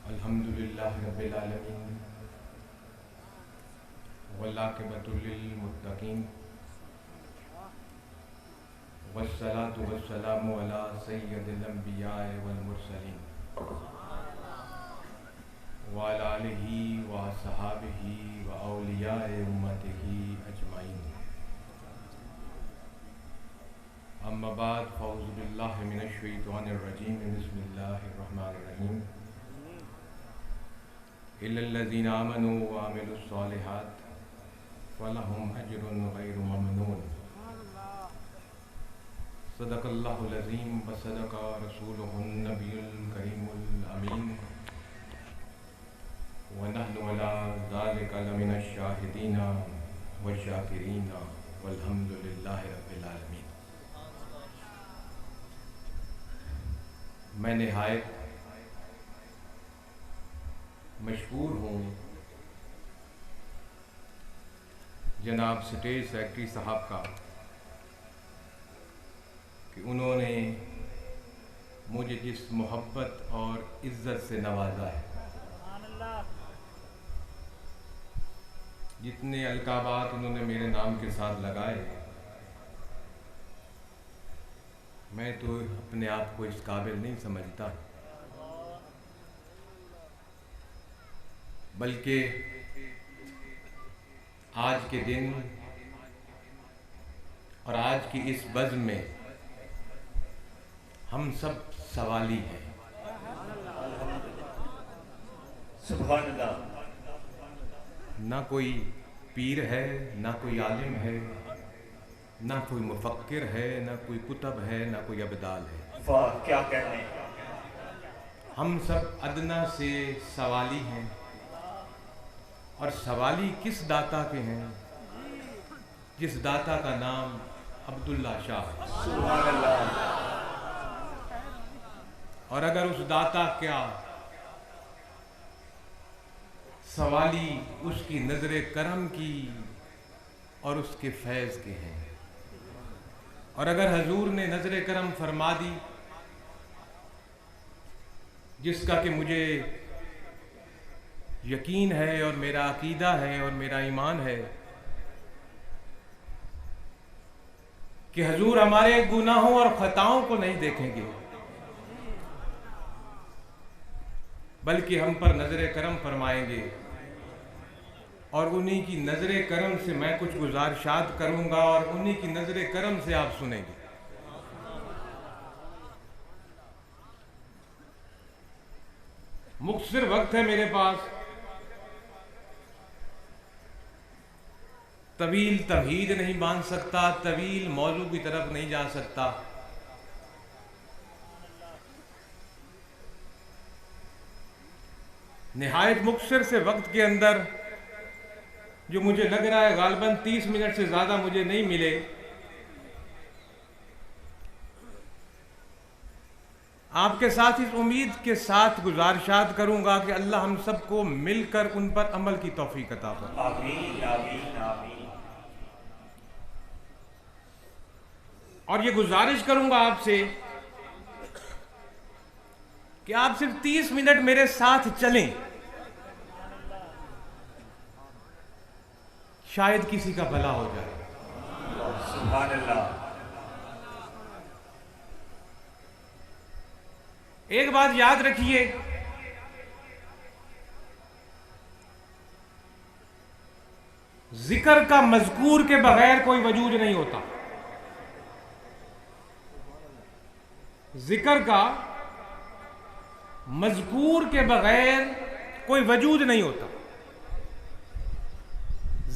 अल्हम्दुलिल्लाह रब्बिल आलमीन वल्लाक़िबतु लिल मुत्तक़ीन वस्सलातु वस्सलामु अला सय्यदिल अंबिया वल मुरसलीन व अला आलिहि व अस्हाबिहि व औलियाए उम्मतिहि अजमाइन। अम्मा बाद फ़अऊज़ु बिल्लाहि मिनश शैतानिर रजीम बिस्मिल्लाहिर रहमानिर रहीम। इल्लल्लज़ीना आमनू व अमिलुस सालिहात फ़लहुम अज्रुन गैरु ममनून। सदक़ल्लाहुल अज़ीम व सदक़ रसूलुहुन नबियुल करीमुल अमीन व नहनु अला ज़ालिका लमिनश शाहिदीन व शाकिरीन वल्हम्दुलिल्लाहि रब्बिल आलमीन। मैं निहायत मशहूर हूँ जनाब स्टेट सेक्रेटरी साहब का कि उन्होंने मुझे जिस मोहब्बत और इज़्ज़त से नवाजा है, जितने अलकाबात उन्होंने मेरे नाम के साथ लगाए, मैं तो अपने आप को इस काबिल नहीं समझता, बल्कि आज के दिन और आज की इस बज़्म में हम सब सवाली हैं। सुभान अल्लाह। ना कोई पीर है, ना कोई आलिम है, ना कोई मुफक्किर है, ना कोई कुतब है, ना कोई अबदाल है। वाह क्या कहने। हम सब अदना से सवाली हैं। और सवाली किस दाता के हैं? जिस दाता का नाम अब्दुल्ला शाह है। सुभान अल्लाह। और अगर उस दाता क्या सवाली उसकी नजर करम की और उसके फैज़ के हैं, और अगर हजूर ने नजर करम फरमा दी, जिसका कि मुझे यकीन है और मेरा अकीदा है और मेरा ईमान है कि हजूर हमारे गुनाहों और खताओं को नहीं देखेंगे, बल्कि हम पर नजर करम फरमाएंगे। और उन्हीं की नजर करम से मैं कुछ गुजारिशात करूंगा और उन्हीं की नजर करम से आप सुनेंगे। मुख्तसर वक्त है मेरे पास, तवील तवहीद नहीं बांध सकता, तवील मौजू की तरफ नहीं जा सकता। निहायत मुख्तसर से वक्त के अंदर, जो मुझे लग रहा है गालिबन 30 मिनट से ज्यादा मुझे नहीं मिले, आपके साथ इस उम्मीद के साथ गुजारिशात करूंगा कि अल्लाह हम सबको मिलकर उन पर अमल की तौफीक अता फरमाए। आमीन आमीन आमीन। और ये गुजारिश करूंगा आपसे कि आप सिर्फ 30 मिनट मेरे साथ चलें, शायद किसी का भला हो जाए। सुभान अल्लाह। एक बात याद रखिए, जिक्र का मज़कूर के बगैर कोई वजूद नहीं होता। जिक्र का मज़कूर के बगैर कोई वजूद नहीं होता।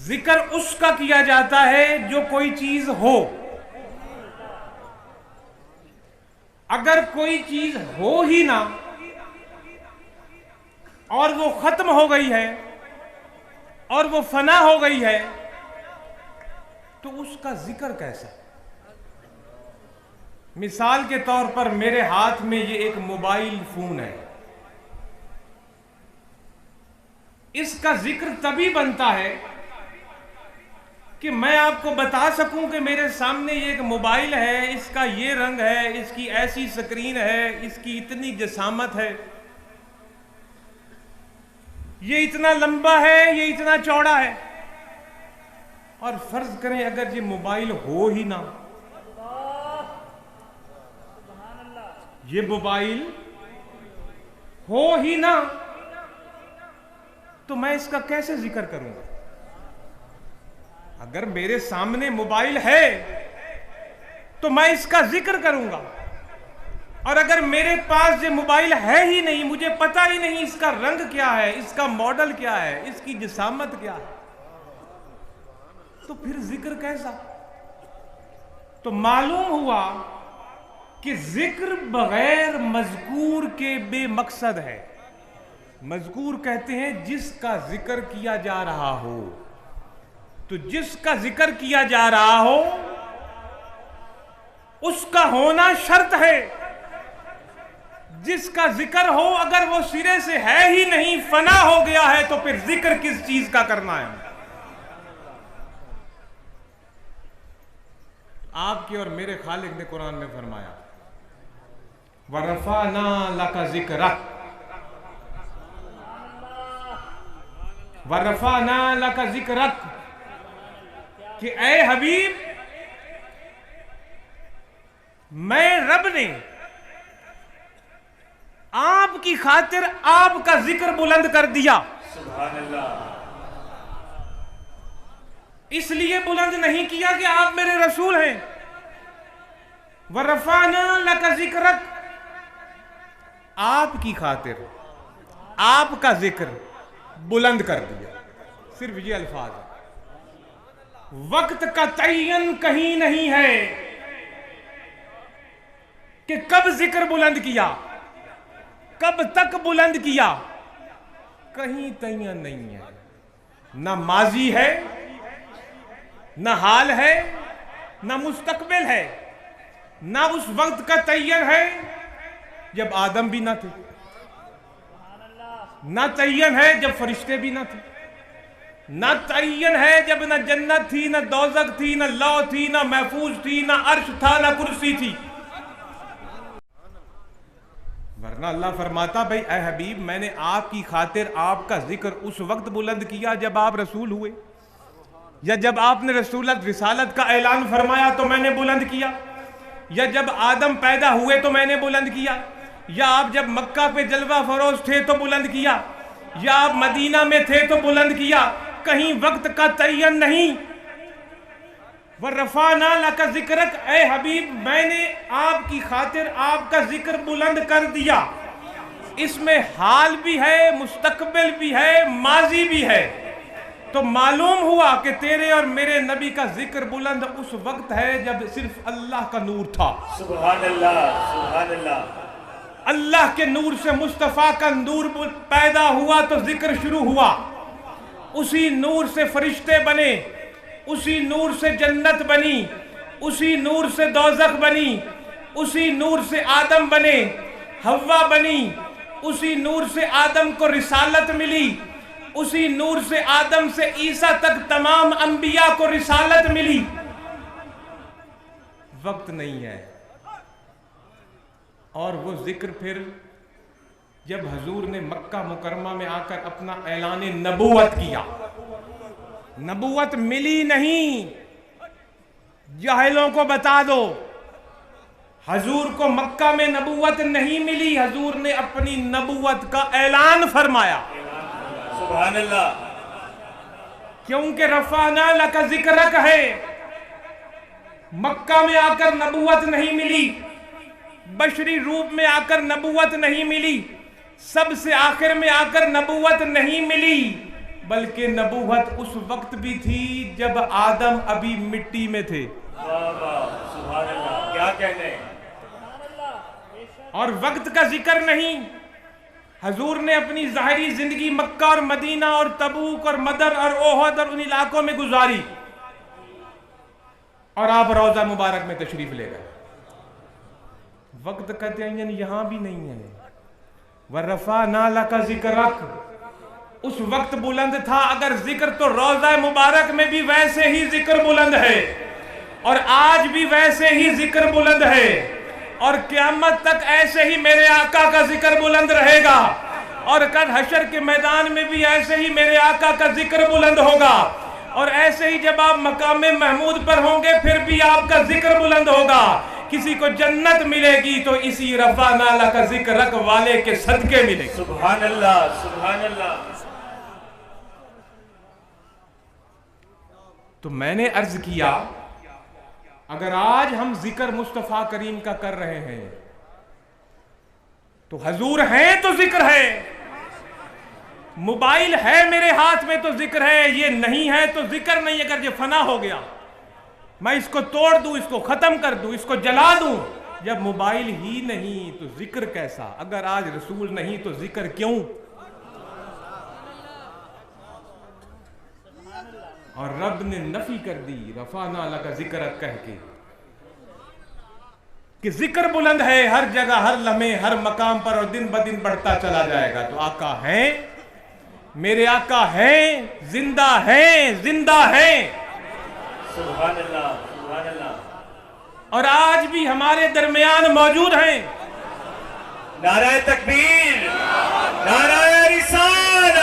जिक्र उसका किया जाता है जो कोई चीज हो। अगर कोई चीज हो ही ना और वो खत्म हो गई है और वो फना हो गई है, तो उसका जिक्र कैसा? मिसाल के तौर पर मेरे हाथ में ये एक मोबाइल फोन है, इसका जिक्र तभी बनता है कि मैं आपको बता सकूं कि मेरे सामने ये एक मोबाइल है, इसका ये रंग है, इसकी ऐसी स्क्रीन है, इसकी इतनी जसामत है, ये इतना लंबा है, ये इतना चौड़ा है। और फर्ज करें अगर ये मोबाइल हो ही ना, ये मोबाइल हो ही ना, तो मैं इसका कैसे जिक्र करूंगा? अगर मेरे सामने मोबाइल है तो मैं इसका जिक्र करूंगा, और अगर मेरे पास ये मोबाइल है ही नहीं, मुझे पता ही नहीं इसका रंग क्या है, इसका मॉडल क्या है, इसकी जिसामत क्या है, तो फिर जिक्र कैसा? तो मालूम हुआ कि जिक्र बगैर मजकूर के बेमकसद है। मजकूर कहते हैं जिसका जिक्र किया जा रहा हो, तो जिसका जिक्र किया जा रहा हो उसका होना शर्त है। जिसका जिक्र हो अगर वो सिरे से है ही नहीं, फना हो गया है, तो फिर जिक्र किस चीज का करना है? आपके और मेरे खालिक ने कुरान में फरमाया, वरफाना लका जिक्रक, वरफाना लका जिक्रक, कि ऐ हबीब, मैं रब ने आपकी खातिर आपका जिक्र बुलंद कर दिया। सुभान अल्लाह। इसलिए बुलंद नहीं किया कि आप मेरे रसूल हैं। वरफाना लका जिक्रक, आपकी खातिर आपका जिक्र बुलंद कर दिया। सिर्फ ये अल्फाज है। वक्त का तयन कहीं नहीं है कि कब जिक्र बुलंद किया, कब तक बुलंद किया, कहीं तयन नहीं है। ना माजी है, ना हाल है, ना मुस्तकबिल है, ना उस वक्त का तयन है जब आदम भी ना थे, ना तयन है जब फरिश्ते भी ना थे, ना तयन है जब ना जन्नत थी, ना दोज़ख थी, ना लौ थी, ना महफूज थी, ना अर्श था, ना कुर्सी थी। वरना अल्लाह फरमाता, भाई ऐ हबीब, मैंने आपकी खातिर आपका जिक्र उस वक्त बुलंद किया जब आप रसूल हुए, या जब आपने रसूलत रिसालत का ऐलान फरमाया तो मैंने बुलंद किया, या जब आदम पैदा हुए तो मैंने बुलंद किया, या आप जब मक्का पे जलवा फरोज थे तो बुलंद किया, या आप मदीना में थे तो बुलंद किया। कहीं वक्त का तयन नहीं। वरफाना लका जिक्रक, ऐ हबीब, मैंने आपकी खातिर आपका जिक्र बुलंद कर दिया। इसमें हाल भी है, मुस्तकबिल भी है, माजी भी है। तो मालूम हुआ कि तेरे और मेरे नबी का जिक्र बुलंद उस वक्त है जब सिर्फ अल्लाह का नूर था। सुभान अल्लाह, सुभान अल्लाह। अल्लाह के नूर से मुस्तफ़ा का नूर पैदा हुआ तो जिक्र शुरू हुआ। उसी नूर से फरिश्ते बने, उसी नूर से जन्नत बनी, उसी नूर से दोज़ख बनी, उसी नूर से आदम बने, हव्वा बनी, उसी नूर से आदम को रिसालत मिली, उसी नूर से आदम से ईसा तक तमाम अंबिया को रिसालत मिली। वक्त नहीं है। और वो जिक्र फिर जब हजूर ने मक्का मुकरमा में आकर अपना ऐलान नबूवत किया, नबूवत मिली नहीं। जाहिलों को बता दो, हजूर को मक्का में नबूवत नहीं मिली, हजूर ने अपनी नबूवत का ऐलान फरमाया। सुभान अल्लाह। क्योंकि रफाना लका जिक्रक है। मक्का में आकर नबूवत नहीं मिली, बशरी रूप में आकर नबूवत नहीं मिली, सबसे आखिर में आकर नबूवत नहीं मिली, बल्कि नबूवत उस वक्त भी थी जब आदम अभी मिट्टी में थे। सुभान अल्लाह, क्या कहने। और वक्त का जिक्र नहीं। हजूर ने अपनी ज़ाहिरी जिंदगी मक्का और मदीना और तबूक और मदर और ओहद और उन इलाकों में गुजारी, और आप रोजा मुबारक में तशरीफ ले गए। वक्त का तयन यहां भी नहीं है। वरफाना लका जिक्रक, उस वक्त बुलंद था, अगर जिक्र तो रोजा मुबारक में भी वैसे ही जिक्र बुलंद है और आज भी वैसे ही जिक्र बुलंद है और क़यामत तक ऐसे ही मेरे आका का जिक्र बुलंद रहेगा और कल हशर के मैदान में भी ऐसे ही मेरे आका का जिक्र बुलंद होगा और ऐसे ही जब आप मकाम महमूद पर होंगे फिर भी आपका जिक्र बुलंद होगा। किसी को जन्नत मिलेगी तो इसी रफ़ा नाला का जिक्र रख वाले के सदके मिलेगी। सुभान अल्लाह, सुभान अल्लाह। तो मैंने अर्ज किया, अगर आज हम जिक्र मुस्तफा करीम का कर रहे हैं तो हजूर हैं तो जिक्र है, मोबाइल है मेरे हाथ में तो जिक्र है, ये नहीं है तो जिक्र नहीं। अगर ये फना हो गया, मैं इसको तोड़ दूं, इसको खत्म कर दूं, इसको जला दूं, जब मोबाइल ही नहीं तो जिक्र कैसा? अगर आज रसूल नहीं तो जिक्र क्यों? और रब ने नफी कर दी रफाना लका जिक्र कह के कि जिक्र बुलंद है हर जगह, हर लम्हे, हर मकाम पर और दिन ब दिन बढ़ता चला जाएगा। तो आका हैं, मेरे आका हैं, जिंदा हैं, जिंदा हैं। सुभान अल्लाह, सुभान अल्लाह। और आज भी हमारे दरमियान मौजूद हैं। नाराए तकबीर, नाराए रिसालत,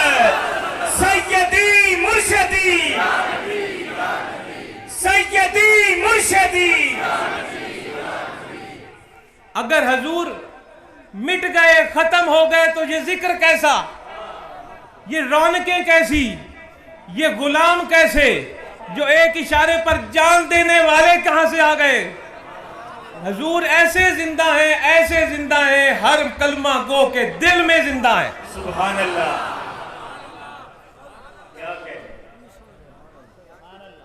सैयदी मुर्शदी, सैयदी मुर्शदी। अगर हजूर मिट गए, खत्म हो गए तो ये जिक्र कैसा, ये रौनकें कैसी, ये गुलाम कैसे, जो एक इशारे पर जान देने वाले कहां से आ गए? हजूर ऐसे जिंदा हैं, ऐसे जिंदा हैं, हर कलमा गो के दिल में जिंदा है। सुभान अल्लाह। क्या कहे?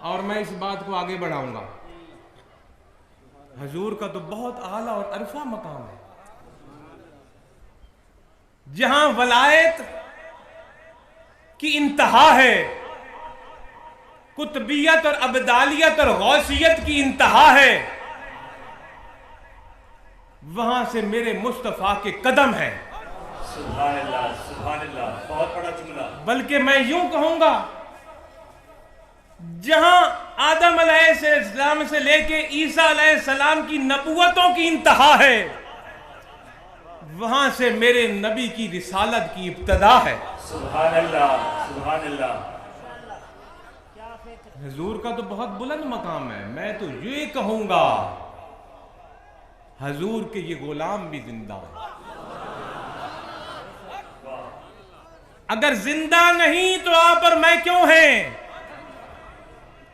और मैं इस बात को आगे बढ़ाऊंगा। हजूर का तो बहुत आला और अरफा मकाम है, जहां वलायत की इंतहा है, कुतबियत और अबदालियत और गौसियत की इंतहा है, वहां से मेरे मुस्तफा के कदम है। सुभान अल्लाह, सुभान अल्लाह। बहुत बड़ा जुमला। बल्कि मैं यूं कहूंगा, जहां आदम अलैहिस्सलाम से लेके ईसा अलैहिस्सलाम की नबुवतों की इंतहा है, वहां से मेरे नबी की रिसालत की इब्तदा है। सुभान अल्लाह, सुभान अल्लाह। हजूर का तो बहुत बुलंद मकाम है। मैं तो ये कहूंगा, हजूर के ये गुलाम भी जिंदा है। अगर जिंदा नहीं तो आप और मैं क्यों हैं?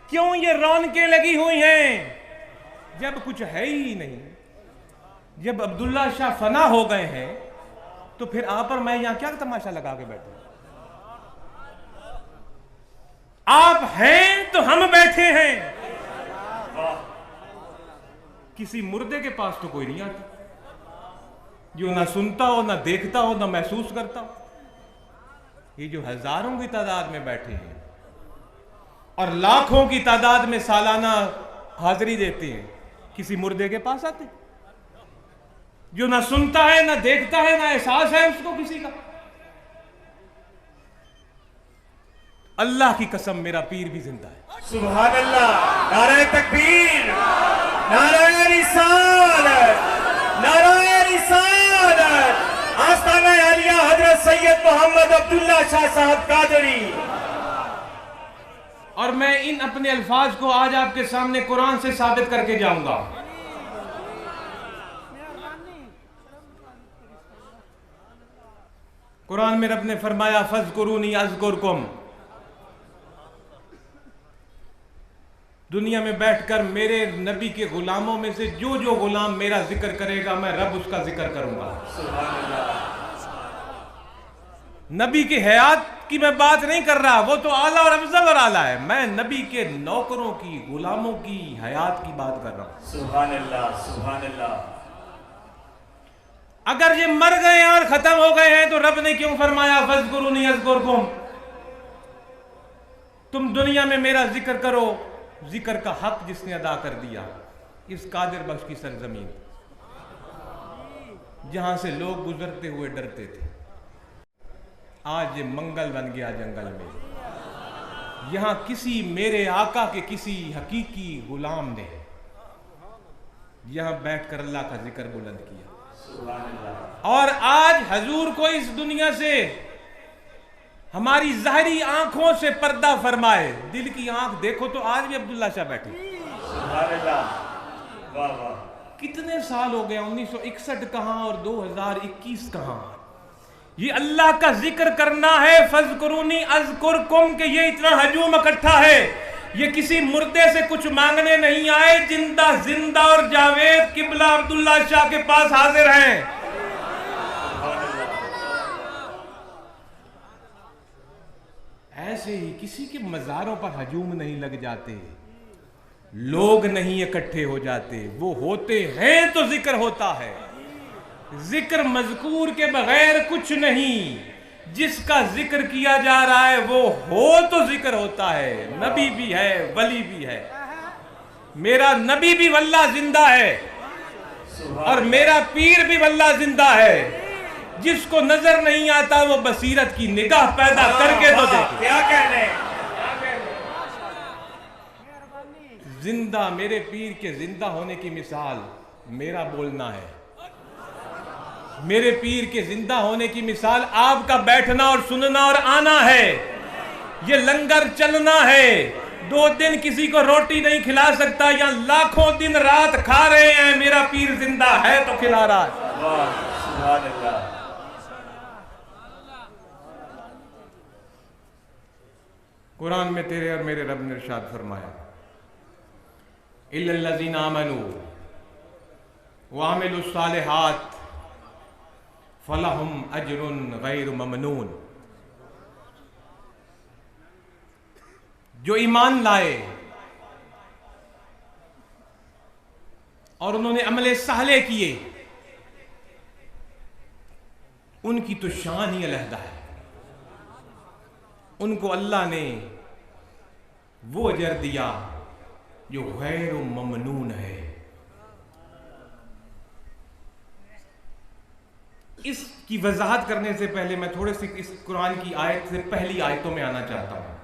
क्यों ये रौनकें लगी हुई हैं जब कुछ है ही नहीं? जब अब्दुल्ला शाह फना हो गए हैं तो फिर आप और मैं यहां क्या तमाशा लगा के बैठे? आप हैं तो हम बैठे हैं। किसी मुर्दे के पास तो कोई नहीं आता, जो ना सुनता हो, ना देखता हो, ना महसूस करता हो। ये जो हजारों की तादाद में बैठे हैं और लाखों की तादाद में सालाना हाजिरी देते हैं, किसी मुर्दे के पास आते, जो ना सुनता है, ना देखता है, ना एहसास है उसको किसी का। अल्लाह की कसम, मेरा पीर भी जिंदा है। सुभान अल्लाह। नाराए तकबीर, नाराए रिसालत, नाराए रिसालत। आस्ताना आलिया हजरत सैयद मोहम्मद अब्दुल्ला शाह साहब कादरी। और मैं इन अपने अल्फाज को आज आपके सामने कुरान से साबित करके जाऊंगा। कुरान में रब ने फरमाया, फज़कुरूनी अज़कुरकुम। दुनिया में बैठकर मेरे नबी के गुलामों में से जो जो गुलाम मेरा जिक्र करेगा, मैं रब उसका जिक्र करूंगा। नबी की हयात की मैं बात नहीं कर रहा, वो तो आला और अफजल और आला है। मैं नबी के नौकरों की, गुलामों की हयात की बात कर रहा हूं। सुभान अल्लाह, सुभान अल्लाह। अगर ये मर गए और खत्म हो गए हैं तो रब ने क्यों फरमाया, फज़कुरूनी अज़कुरकुम? तुम दुनिया में मेरा जिक्र करो। जिक्र का हक जिसने अदा कर दिया, इस कादिर बख्श की सरजमीन, जहां से लोग गुजरते हुए डरते थे। आज मंगल बन गया जंगल में। यहां किसी मेरे आका के किसी हकीकी गुलाम ने यहां बैठकर अल्लाह का जिक्र बुलंद किया। और आज हजूर को इस दुनिया से हमारी ज़ाहिरी आंखों से पर्दा फरमाए, दिल की आंख देखो तो आज भी अब्दुल्ला शाह बैठे। कितने साल हो गए, 1961 कहां और 2021 कहां। ये अल्लाह का जिक्र करना है, फज़कुरूनी अज़कुरकुम, के ये इतना हजूम इकट्ठा है। ये किसी मुर्दे से कुछ मांगने नहीं आए, जिंदा जिंदा और जावेद किबला अब्दुल्ला शाह के पास हाजिर हैं। ऐसे ही किसी के मज़ारों पर हजूम नहीं लग जाते, लोग नहीं इकट्ठे हो जाते, वो होते हैं तो जिक्र होता है। जिक्र मज़कूर के बगैर कुछ नहीं, जिसका जिक्र किया जा रहा है वो हो तो जिक्र होता है। नबी भी है, वली भी है। मेरा नबी भी वल्लाह जिंदा है और मेरा पीर भी वल्लाह जिंदा है। जिसको नजर नहीं आता वो बसीरत की निगाह पैदा करके तो देखे। क्या कहने, जिंदा मेरे पीर के जिंदा होने की मिसाल मेरा बोलना है। मेरे पीर के जिंदा होने की मिसाल आपका बैठना और सुनना और आना है। ये लंगर चलना है। 2 दिन किसी को रोटी नहीं खिला सकता, या लाखों दिन रात खा रहे हैं, मेरा पीर जिंदा है तो खिला रहा है। कुरान में तेरे और मेरे रब ने इरशाद फरमाया, इल्लल्लज़ीना आमनू व अमिलुस सालिहात फलहुम अजरुन गैर ममनून। जो ईमान लाए और उन्होंने अमले साले किए, उनकी तो शान ही अलहदा है। उनको अल्लाह ने वो अजर दिया जो गैर ममनून है। इसकी वजाहत करने से पहले मैं थोड़े से इस कुरान की आयत से पहली आयतों में आना चाहता हूं,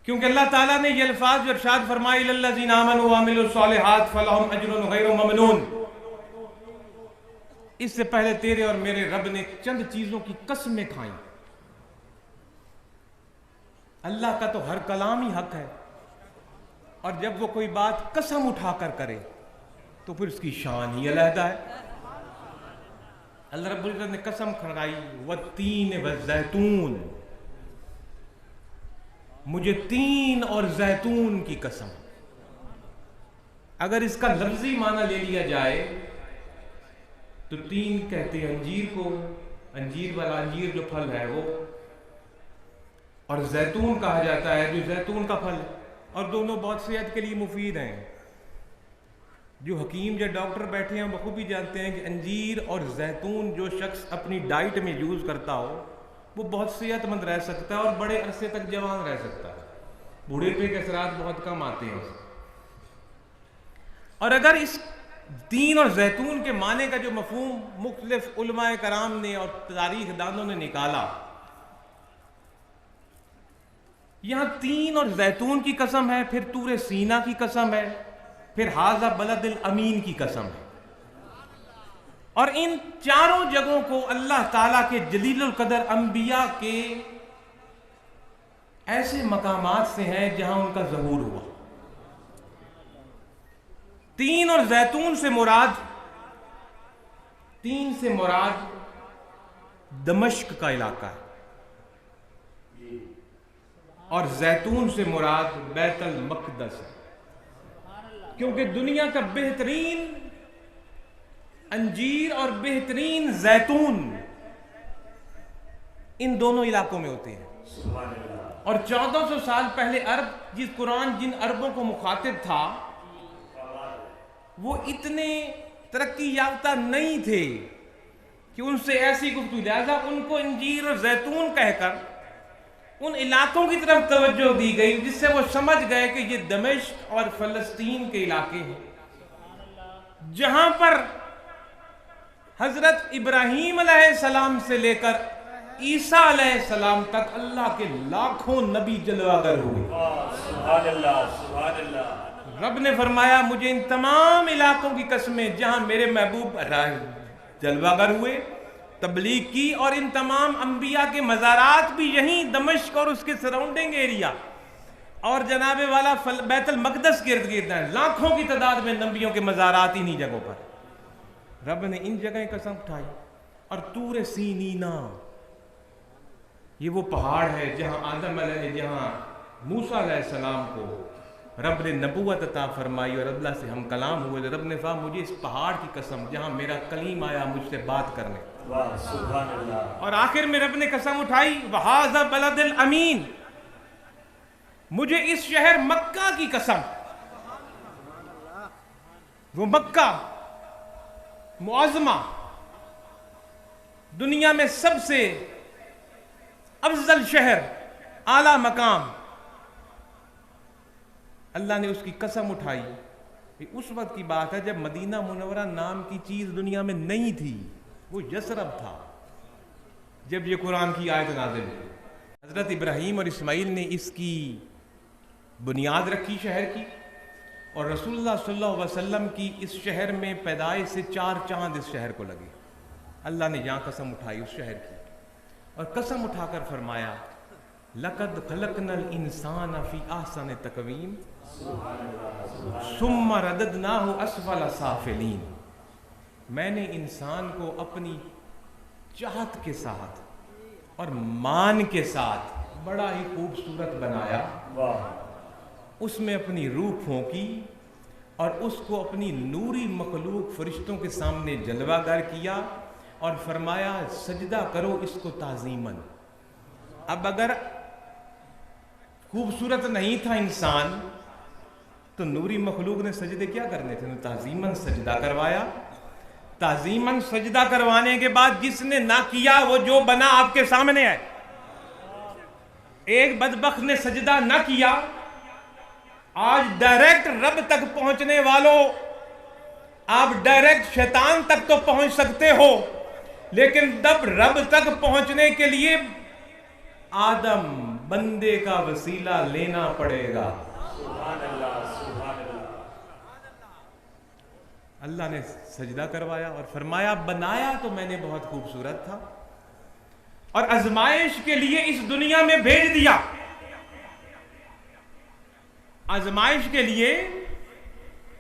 क्योंकि अल्लाह ताला ने ये अल्फाज इरशाद फरमाए, इल्लल्लज़ीना आमनू व अमिलुस सालिहात फलहुम अजरुन गैर ममनून। इससे पहले तेरे और मेरे रब ने चंद चीजों की कसमें खाई। अल्लाह का तो हर कलाम ही हक है, और जब वो कोई बात कसम उठाकर करे तो फिर उसकी शान ही अलहदा है। अल्लाह रब्बुल इज्जत ने कसम खड़ाई, वत्तीन व ज़ैतून, मुझे तीन और जैतून की कसम। अगर इसका लफ्जी माना ले लिया जाए तो तीन कहते हैं अंजीर को, अंजीर वाला अंजीर जो फल है वो, और जैतून कहा जाता है जो जैतून का फल है, और दोनों बहुत सेहत के लिए मुफीद हैं। जो हकीम या डॉक्टर बैठे हैं बखूबी जानते हैं कि अंजीर और जैतून जो शख्स अपनी डाइट में यूज़ करता हो वो बहुत सेहतमंद रह सकता है और बड़े अरसे तक जवान रह सकता है। बूढ़ेपे के असरात बहुत कम आते हैं उससे। और अगर इस तीन और जैतून के माने का जो मफहूम मुख्तलिफ उलमाए कराम ने और तारीख दानों ने निकाला, यहां तीन और जैतून की कसम है, फिर तूरे सीना की कसम है, फिर हाजा बलदिल अमीन की कसम है। और इन चारों जगहों को अल्लाह ताला के जलीलुल कदर अंबिया के ऐसे मकामात से हैं जहां उनका ज़हूर हुआ। तीन और जैतून से मुराद, तीन से मुराद दमिश्क का इलाका है, और जैतून से मुराद बैतुल मक़दस है, क्योंकि दुनिया का बेहतरीन अंजीर और बेहतरीन जैतून इन दोनों इलाकों में होते हैं। और 1400 साल पहले अरब, जिस कुरान जिन अरबों को मुखातिब था, वो इतने तरक्की याफ्ता नहीं थे कि उनसे ऐसी गुफ्तगू, लिहाजा उनको अंजीर और जैतून कहकर उन इलाकों की तरफ तवज्जो दी गई जिससे वो समझ गए कि ये दमिश्क और फलस्तीन के इलाके हैं, जहां पर हजरत इब्राहीम अलैहिस्सलाम से लेकर ईसा अलैहिस्सलाम तक अल्लाह के लाखों नबी जलवागर हुए। सुभान अल्लाह, सुभान अल्लाह। रब ने फरमाया मुझे इन तमाम इलाकों की कसमें जहां मेरे महबूब जलवागर हुए, तबलीग की, और इन तमाम अंबिया के मज़ारात भी यहीं दमिश्क और उसके सराउंडिंग एरिया और जनाबे वाला बैतुल मक़दस के इर्द गिर्द हैं, लाखों की तादाद में नबियों के मज़ारात इन्हीं जगहों पर। रब ने इन जगह कसम उठाई। और तूर सीनीना, ये वो पहाड़ है जहां आदम जहां मूसा अलैहिस्सलाम को रब ने नबूवत अता फरमाई और अल्लाह से हम कलाम हुए। तो रब ने कहा मुझे इस पहाड़ की कसम जहां मेरा कलीम आया मुझसे बात करने। वाह, सुभान अल्लाह। और आखिर में रब ने कसम उठाई वहाज़ा बलदिल अमीन, मुझे इस शहर मक्का की कसम, वो मक्का मुअज़्ज़मा, दुनिया में सबसे अफजल शहर, आला मकाम, अल्लाह ने उसकी कसम उठाई। कि उस वक्त की बात है जब मदीना मुनव्वरा नाम की चीज दुनिया में नहीं थी, वो यसरब था जब ये कुरान की आयत नाज़िल हुई। हजरत इब्राहीम और इस्माइल ने इसकी बुनियाद रखी शहर की, और रसूलुल्लाह सल्लल्लाहु अलैहि वसल्लम की इस शहर में पैदाइश से 4 चांद इस शहर को लगे। अल्लाह ने यहाँ कसम उठाई उस शहर की, और कसम उठाकर फरमाया लक़द ख़लक़नल इंसान फ़ी अहसन तक़वीम सुम्मा रददनाहु अस्फ़ला साफ़िलीन, मैंने इंसान को अपनी चाहत के साथ और मान के साथ बड़ा ही खूबसूरत बनाया। उसमें अपनी रूह फूंकी और उसको अपनी नूरी मखलूक फरिश्तों के सामने जलवागर किया और फरमाया सजदा करो इसको ताज़ीमन। अब अगर खूबसूरत नहीं था इंसान तो नूरी मखलूक ने सजदे क्या करने थे? ताज़ीमन सजदा करवाया। ताज़ीमन सजदा करवाने के बाद जिसने ना किया वो जो बना आपके सामने है। एक बदबख्त ने सजदा ना किया, आज डायरेक्ट रब तक पहुंचने वालों, आप डायरेक्ट शैतान तक तो पहुंच सकते हो, लेकिन तब रब तक पहुंचने के लिए आदम बंदे का वसीला लेना पड़ेगा। सुभान अल्लाह, सुभान अल्लाह। अल्लाह ने सजदा करवाया और फरमाया बनाया तो मैंने बहुत खूबसूरत था और आजमाइश के लिए इस दुनिया में भेज दिया। आजमाइश के लिए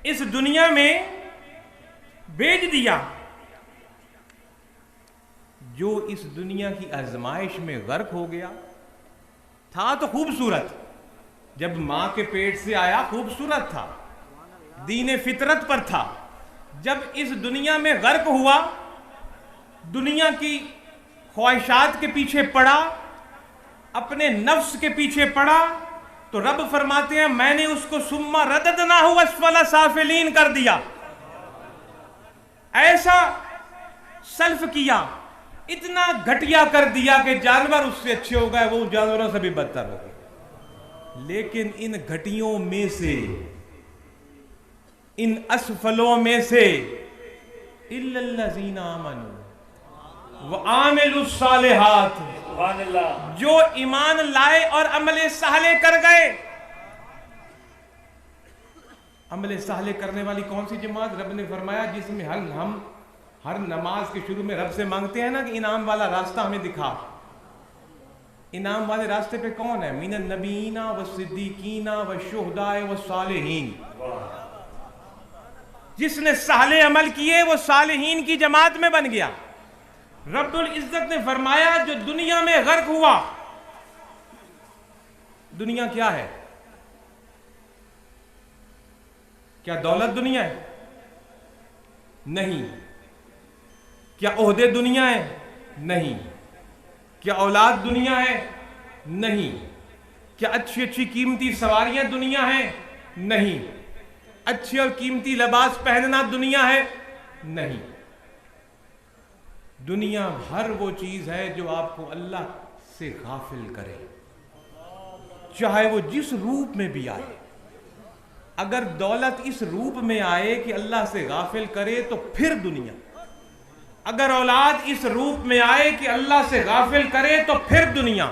इस दुनिया में भेज दिया। जो इस दुनिया की आजमाइश में गर्क हो गया, था तो खूबसूरत, जब मां के पेट से आया खूबसूरत था, दीन फितरत पर था। जब इस दुनिया में गर्क हुआ, दुनिया की ख्वाहिशात के पीछे पड़ा, अपने नफ्स के पीछे पड़ा, तो रब फरमाते हैं मैंने उसको सुम्मा रददनाहु अस्फला साफिलीन कर दिया। ऐसा सल्फ किया, इतना घटिया कर दिया कि जानवर उससे अच्छे हो गए, वो जानवरों से भी बदतर हो गए। लेकिन इन घटियों में से, इन असफलों में से इल्लल्लज़ीना आमनू व आमिलुस सालिहात, जो ईमान लाए और अमले साले कर गए। अमले साले करने वाली कौन सी जमात? रब ने फरमाया जिसमें हम हर नमाज के शुरू में रब से मांगते हैं ना कि इनाम वाला रास्ता हमें दिखा। इनाम वाले रास्ते पे कौन है? मिनन नबीना व सिद्दीकीना व शुहदाए व सालिहीन। जिसने साले अमल किए वो सालिहीन की जमात में बन गया। रब्बुल इज्जत ने फरमाया जो दुनिया में गर्क हुआ, दुनिया क्या है? क्या दौलत दुनिया है? नहीं। क्या ओहदे दुनिया है? नहीं। क्या औलाद दुनिया है? नहीं। क्या अच्छी अच्छी कीमती सवारियां दुनिया है? नहीं। अच्छे और कीमती लिबास पहनना दुनिया है? नहीं। दुनिया हर वो चीज है जो आपको अल्लाह से गाफिल करे, चाहे वो जिस रूप में भी आए। अगर दौलत इस रूप में आए कि अल्लाह से गाफिल करे तो फिर दुनिया, अगर औलाद इस रूप में आए कि अल्लाह से गाफिल करे तो फिर दुनिया,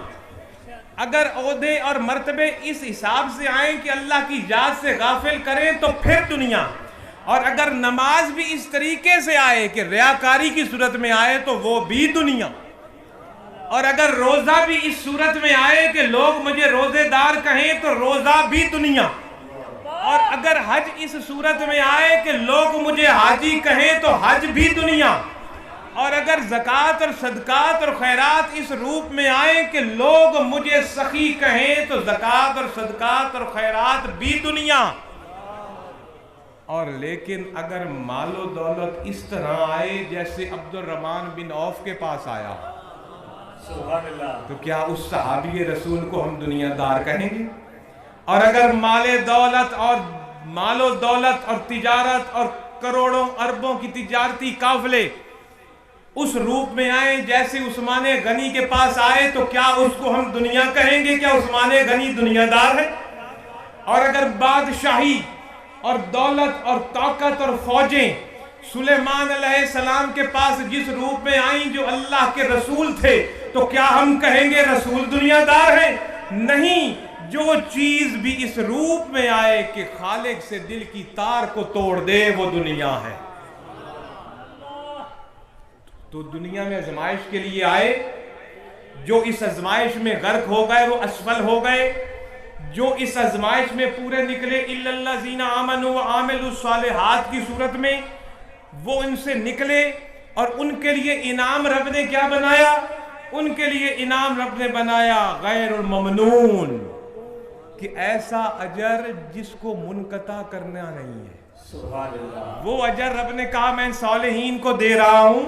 अगर ओहदे और मर्तबे इस हिसाब से आए कि अल्लाह की जात से गाफिल करें तो फिर दुनिया, और अगर नमाज भी इस तरीके से आए कि रियाकारी की सूरत में आए तो वो भी दुनिया, और अगर रोजा भी इस सूरत में आए कि लोग मुझे रोजेदार कहें तो रोजा भी दुनिया, और अगर हज इस सूरत में आए कि लोग मुझे हाजी कहें तो हज भी दुनिया, और अगर ज़कात और सदकात और खैरात इस रूप में आए कि लोग मुझे सखी कहें तो ज़कात और सदकात और खैरात भी दुनिया। और लेकिन अगर मालो दौलत इस तरह आए जैसे अब्दुल रहमान बिन औफ के पास आया, तो क्या उस सहाबी रसूल को हम दुनियादार कहेंगे? और अगर मालो दौलत और तिजारत और करोड़ों अरबों की तिजारती काफिले उस रूप में आए जैसे उस्मान गनी के पास आए, तो क्या उसको हम दुनिया कहेंगे? क्या उस्मान गनी दुनियादार है? और अगर बादशाही और दौलत और ताकत और फौजें सुलेमान अलैहिस्सलाम के पास जिस रूप में आई जो अल्लाह के रसूल थे, तो क्या हम कहेंगे रसूल दुनियादार है? नहीं, जो चीज भी इस रूप में आए कि खालिक से दिल की तार को तोड़ दे वो दुनिया है। तो दुनिया में आजमाइश के लिए आए, जो इस आजमाइश में गर्क हो गए वो असफल हो गए, जो इस आजमाइश में पूरे निकले इल्लल्लाज़ीना आमनू व आमिलुस सालिहात की सूरत में वो इनसे निकले, और उनके लिए इनाम रब ने क्या बनाया? उनके लिए इनाम रब ने बनाया गैरुल ममनून, कि ऐसा अजर जिसको मुनकता करना नहीं है। सुभान अल्लाह। वो अजर रब ने कहा मैं सालिहीन को दे रहा हूं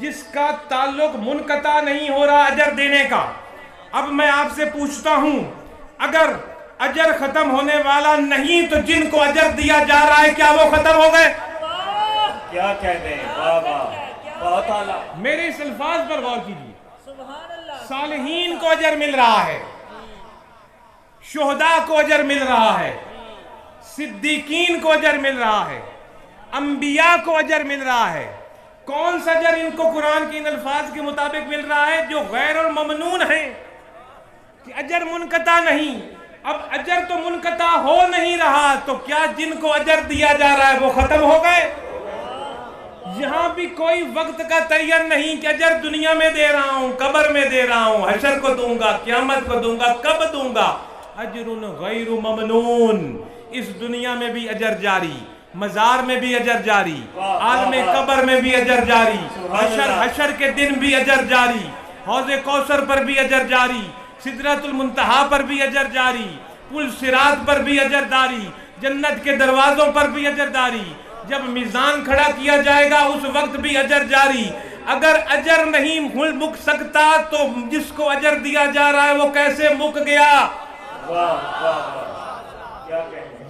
जिसका ताल्लुक मुनकता नहीं हो रहा अजर देने का। अब मैं आपसे पूछता हूं, अगर अजर खत्म होने वाला नहीं तो जिनको अजर दिया जा रहा है क्या वो खत्म हो गए? क्या कहते हैं? वाह वाह, बहुत आला। मेरे इस अल्फाज पर गौर कीजिए। सालिहीन को अजर मिल रहा है, शुहदा को अजर मिल रहा है, सिद्दीकीन को अजर मिल रहा है, अंबिया को अजर मिल रहा है। कौन सा अजर इनको कुरान के इन अल्फाज के मुताबिक मिल रहा है? जो गैरुल ममनून है, कि अजर मुनकता नहीं। अब अजर तो मुनकता हो नहीं रहा, तो क्या जिनको अजर दिया जा रहा है वो खत्म हो गए? यहां भी कोई वक्त का तयन नहीं कि अजर दुनिया में दे रहा हूं, कब्र में दे रहा हूं, हशर को दूंगा, क़यामत को दूंगा, कब दूंगा? अजरुन गैरु ममनून। इस दुनिया में भी अजर जारी, मजार में भी अजर जारी, आलमे कब्र में भी अजर जारी, हशर के दिन भी अजर जारी, हौज़े कौसर पर भी अजर जारी, सिदरतुल मुंतहा पर भी अजर जारी, पुल सिरात पर भी अजर जारी, जन्नत के दरवाजों पर भी अजर जारी, जब मीज़ान खड़ा किया जाएगा उस वक्त भी अजर जारी। अगर अजर नहीं मुक सकता तो जिसको अजर दिया जा रहा है वो कैसे मुक गया?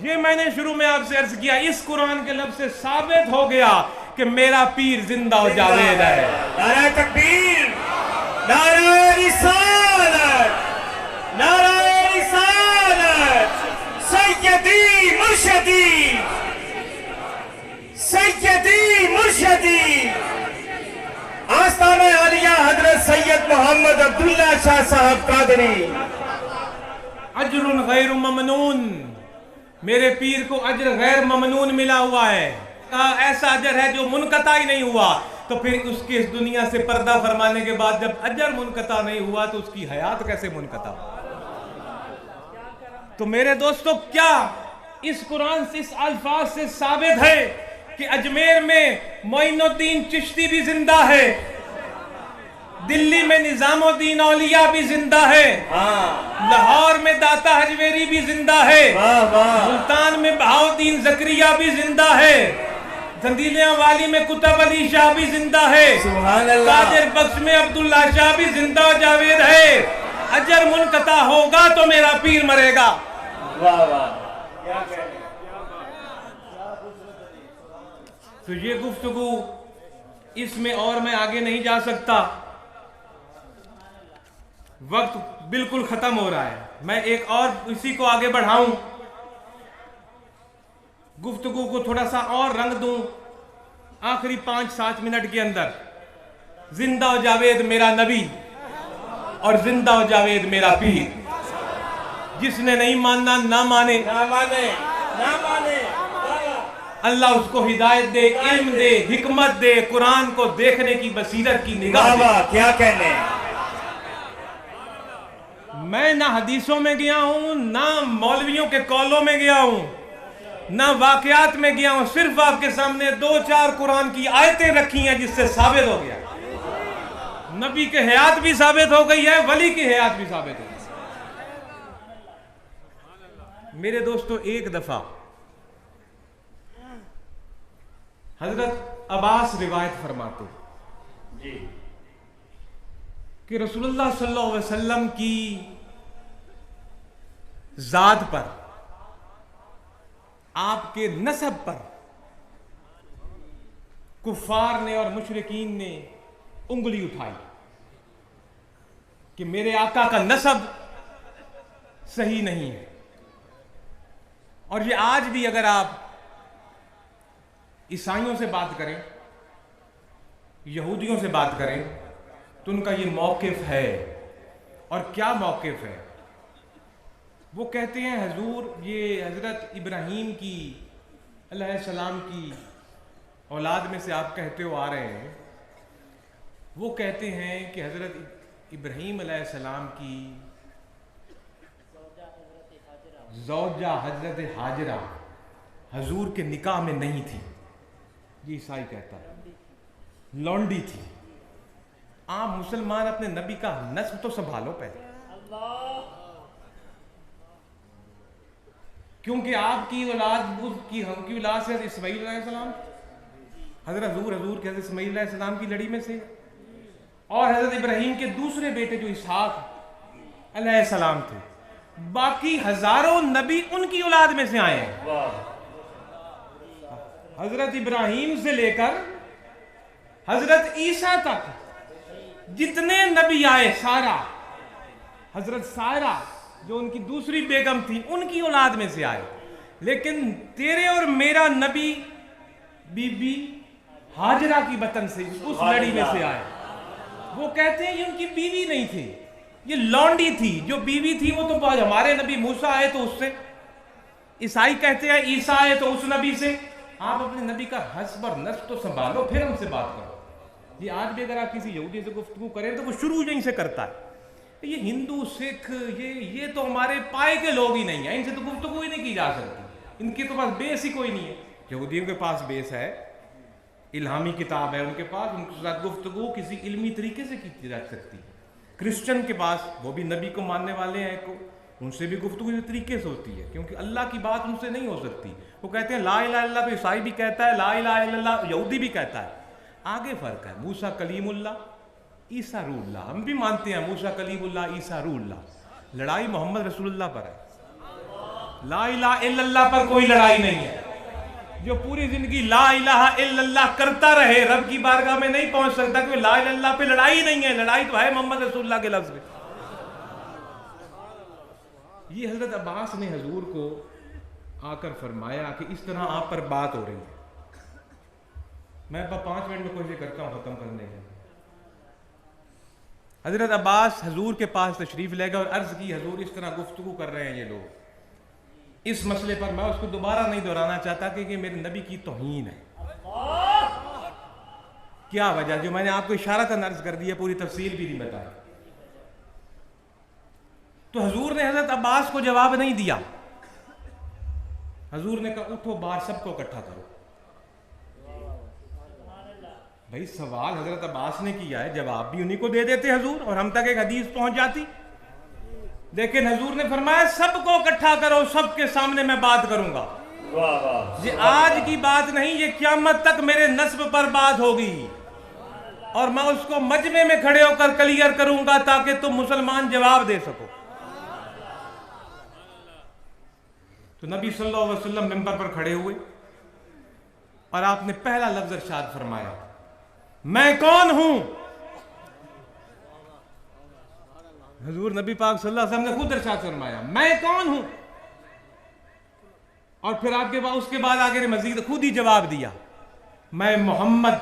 ये मैंने शुरू में आपसे अर्ज किया, इस कुरान के लफ्ज़ से साबित हो गया कि मेरा पीर जिंदा हो जावेद है। नारा तकबीर, नारा रिसालत, नारा रिसालत, सैयदी मुर्शदी, सैयदी मुर्शदी, आस्ताने आलिया हजरत सैयद मोहम्मद अब्दुल्ला शाह साहब कादरी। अजरुन गैर ममनून, मेरे पीर को अजर गैर ममनून मिला हुआ है। ऐसा अजर है जो मुनकता ही नहीं हुआ। तो फिर उसके इस दुनिया से पर्दा फरमाने के बाद जब अजर मुनकता नहीं हुआ तो उसकी हयात कैसे मुनकता? तो मेरे दोस्तों, क्या इस कुरान से, इस अल्फाज से साबित है कि अजमेर में मोइनुद्दीन चिश्ती भी जिंदा है, दिल्ली में निजामुद्दीन औलिया भी जिंदा है, लाहौर में दाता हजवेरी भी जिंदा है, मुल्तान में बहाउद्दीन जकरिया भी जिंदा है, जंदीलिया वाली में कुतुब अली शाह भी जिंदा है, कादिर बख्श में अब्दुल्ला शाह भी जिंदा और जावेद है। अजर मुनकता होगा तो मेरा पीर मरेगा। वाह वाह, क्या कहते हैं? तो ये गुफ्तगू, इसमें और मैं आगे नहीं जा सकता, वक्त बिल्कुल खत्म हो रहा है। मैं एक और इसी को आगे बढ़ाऊं, गुफ्तगू को थोड़ा सा और रंग दूं, आखिरी 5-7 मिनट के अंदर जिंदा हो जावेद मेरा नबी और जिंदा हो जावेद मेरा पीर। जिसने नहीं मानना ना माने, ना माने, ना माने। अल्लाह उसको हिदायत दे, इल्म दे, हिकमत दे, कुरान को देखने की बसीरत की निगाह दे। क्या कहने। मैं ना हदीसों में गया हूं, ना मौलवियों के कौलों में गया हूं, ना वाकयात में गया हूं, सिर्फ आपके सामने 2-4 कुरान की आयतें रखी हैं जिससे साबित हो गया नबी के हयात भी साबित हो गई है, वली की हयात भी साबित हो गई। मेरे दोस्तों, एक दफा हजरत अब्बास रिवायत फरमाते जी कि रसूलुल्लाह सल्लल्लाहु अलैहि वसल्लम की जात पर, आपके नसब पर कुफार ने और मुशरिकीन ने उंगली उठाई कि मेरे आका का नसब सही नहीं है। और ये आज भी अगर आप ईसाइयों से बात करें, यहूदियों से बात करें, तो उनका ये मौकिफ है। और क्या मौकिफ है? वो कहते हैं हजूर ये हजरत इब्राहीम की अलैहिस्सलाम की औलाद में से आप कहते हो आ रहे हैं। वो कहते हैं कि हजरत इब्राहीम अलैहिस्सलाम की ज़ौजा हजरत हाजरा हजूर के निकाह में नहीं थी। ये ईसाई कहता है, लौंडी थी। आप मुसलमान अपने नबी का नस्ब तो संभालो पहले, क्योंकि आपकी औलाद की हमकी औलाद से इस्माईल अलैहिस्सलाम, हजरत हजूर के हजरत इस्माईल अलैहिस्सलाम की लड़ी में से, और हजरत इब्राहीम के दूसरे बेटे जो इसहाक अलैहिस्सलाम थे। बाकी हजारों नबी उनकी औलाद में से आए हैं। हजरत इब्राहीम से लेकर हजरत ईसा तक जितने नबी आए, सारा हजरत सारा जो उनकी दूसरी बेगम थी उनकी औलाद में से आए। लेकिन तेरे और मेरा नबी बीबी हाजरा की बतन से, उस लड़ी में से आए। वो कहते हैं ये उनकी बीवी नहीं थी, ये लौंडी थी। जो बीवी थी वो तो हमारे नबी मूसा आए तो उससे, ईसाई कहते हैं ईसा आए तो उस नबी से। आप अपने नबी का हस्ब और नस्ब तो संभालो, फिर हमसे बात करो। ये आज भी अगर आप किसी यहूदी से गुफ्तगू करें तो वो शुरू यहीं से करता है, ये हिंदू सिख ये तो हमारे पाए के लोग ही नहीं है, इनसे तो गुफ्तगू ही नहीं की जा सकती, इनके तो पास बेस ही कोई नहीं है। यहूदियों के पास बेस है, इल्हामी किताब है उनके पास, उनके साथ गुफ्तगू किसी इल्मी तरीके से की जा सकती है। क्रिश्चियन के पास, वो भी नबी को मानने वाले हैं, उनसे भी गुफ्तगू इस तरीके से होती है, क्योंकि अल्लाह की बात उनसे नहीं हो सकती। वो कहते हैं ला इलाहा इल्लल्लाह, तो ईसाई भी कहता है, ला इलाहा इल्लल्लाह यहूदी भी कहता है। आगे फर्क है, मूसा कलीमुल्लाह, ईसा रूहुल्लाह। हम भी मानते हैं मूसा कलीमुल्लाह, ईसा रूहुल्लाह। लड़ाई मोहम्मद रसूलुल्लाह पर है, ला इलाहा इल्लल्लाह पर कोई लड़ाई नहीं है। जो पूरी जिंदगी ला इलाहा इल्लल्लाह करता रहे, रब की बारगाह में नहीं पहुंच सकता, क्योंकि ला इलाहा इल्लल्लाह पे लड़ाई नहीं है। लड़ाई तो है मोहम्मद रसूलुल्लाह के लफ्ज में। ये हजरत अब्बास ने हजूर को आकर फरमाया कि इस तरह आप पर बात हो रही है। मैं 5 मिनट में कोशिश करता हूं खत्म करने की। हजरत अब्बास हजूर के पास तशरीफ ले गए और अर्ज की, हजूर इस तरह गुफ्तगू कर रहे हैं ये लोग इस मसले पर। मैं उसको दोबारा नहीं दोहराना चाहता क्योंकि मेरे नबी की तौहीन है। क्या वजह, जो मैंने आपको इशारतन अर्ज कर दिया, पूरी तफसील भी नहीं बताई। तो हजूर ने हजरत अब्बास को जवाब नहीं दिया। हजूर ने कहा उठो बाहर, सबको इकट्ठा करो। भाई सवाल हजरत अब्बास ने किया है, जवाब भी उन्हीं को दे देते हजूर और हम तक एक हदीस पहुंच जाती। लेकिन हजूर ने फरमाया सबको इकट्ठा करो, सबके सामने मैं बात करूंगा। ये आज की बात नहीं, ये क़यामत तक मेरे नस्ब पर बात होगी और मैं उसको मजमे में खड़े होकर क्लियर करूंगा ताकि तुम मुसलमान जवाब दे सको। तो नबी सल्लल्लाहु अलैहि वसल्लम मिंबर पर खड़े हुए और आपने पहला लफ्ज इरशाद फरमाया, मैं कौन हूं। हुजूर नबी पाक सल्लल्लाहु अलैहि वसल्लम ने खुद इरशाद फरमाया, मैं कौन हूं। और फिर आपके बाद उसके बाद आगे ने मजीद खुद ही जवाब दिया मैं मोहम्मद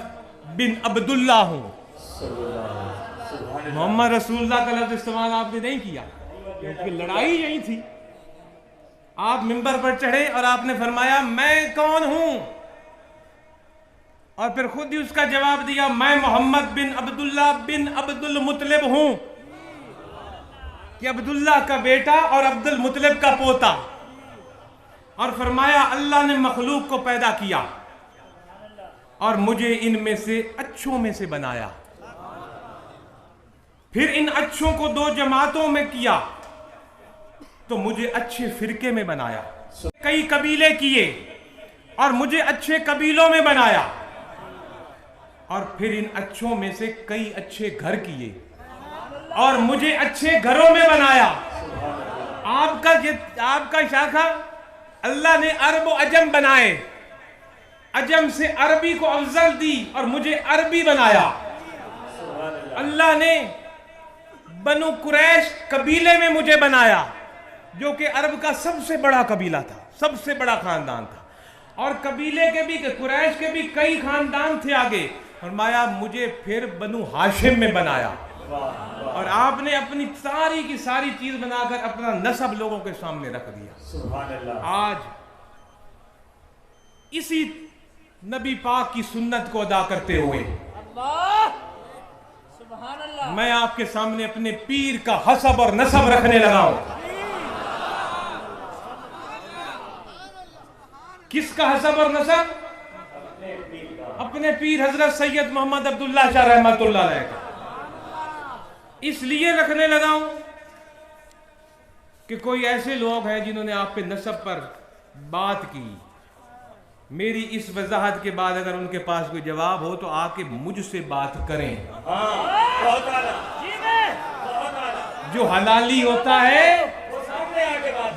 बिन अब्दुल्ला हूं। मोहम्मद रसूलुल्लाह का लफ्ज इस्तेमाल आपने नहीं किया, क्योंकि लड़ाई यही थी। आप मिंबर पर चढ़े और आपने फरमाया मैं कौन हूं, और फिर खुद ही उसका जवाब दिया, मैं मोहम्मद बिन अब्दुल्ला बिन अब्दुल मुतलिब हूं, कि अब्दुल्ला का बेटा और अब्दुल मुतलिब का पोता। और फरमाया अल्लाह ने मखलूक को पैदा किया और मुझे इनमें से अच्छों में से बनाया, फिर इन अच्छों को दो जमातों में किया तो मुझे अच्छे फिरके में बनाया। कई कबीले किए और मुझे अच्छे कबीलों में बनाया, और फिर इन अच्छों में से कई अच्छे घर किए और मुझे अच्छे घरों में बनाया। आपका शाखा अल्लाह ने अरब व अजम बनाए, अजम से अरबी को अफजल दी और मुझे अरबी बनाया। अल्लाह ने बनु कुरैश कबीले में मुझे बनाया, जो कि अरब का सबसे बड़ा कबीला था, सबसे बड़ा खानदान था, और कबीले के भी, कुरैश के भी कई खानदान थे आगे। फरमाया मुझे फिर बनु हाशिम में बनाया, और आपने अपनी सारी की सारी चीज बनाकर अपना नस्ब लोगों के सामने रख दिया। आज इसी नबी पाक की सुन्नत को अदा करते हुए मैं आपके सामने अपने पीर का हसब और नसब रखने लगा हूं। किसका हसब और नसब? अपने पीर हजरत सैयद मोहम्मद अब्दुल्ला शाह रहमतुल्लाह अलैह का। इसलिए रखने लगा हूं कि कोई ऐसे लोग हैं जिन्होंने आप पे नसब पर बात की। मेरी इस वजाहत के बाद अगर उनके पास कोई जवाब हो तो आके मुझसे बात करें। जो हलाली होता है,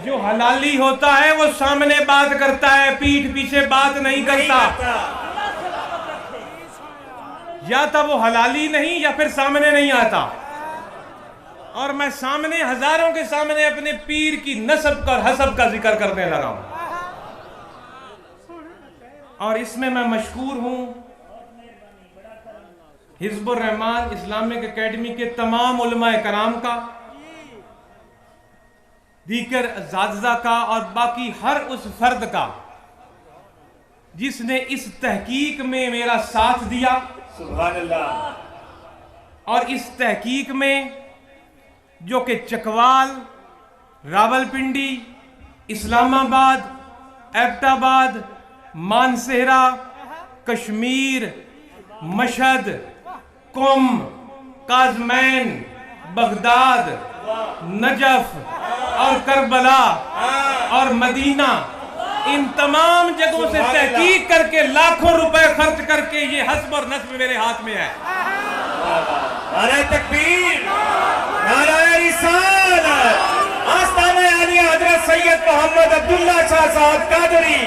जो हलाली होता है वो सामने बात करता है, पीठ पीछे बात नहीं करता। या तो वो हलाली नहीं या फिर सामने नहीं आता। और मैं सामने, हजारों के सामने अपने पीर की नस्ब का, हसब का जिक्र करने लगा हूं, और इसमें मैं मशकूर हूं हिज़्बुर रहमान इस्लामिक एकेडमी के तमाम उलमा कराम का, दीगर असातिज़ा का, और बाकी हर उस फर्द का जिसने इस तहकीक में मेरा साथ दिया। सुभान अल्लाह। और इस तहकीक में जो कि चकवाल, रावलपिंडी, इस्लामाबाद, एबटाबाद, मानसेहरा, कश्मीर, मशहद, कुम, काज़मैन, बगदाद, नजफ और करबला और मदीना, इन तमाम जगहों से तहकीक करके लाखों रुपए खर्च करके ये हस्ब और नस्ब मेरे हाथ में है। नारे तकबीर, नारे रिसालत, आस्ताने आलिया हजरत सैयद मोहम्मद अब्दुल्ला शाह साहब कादरी।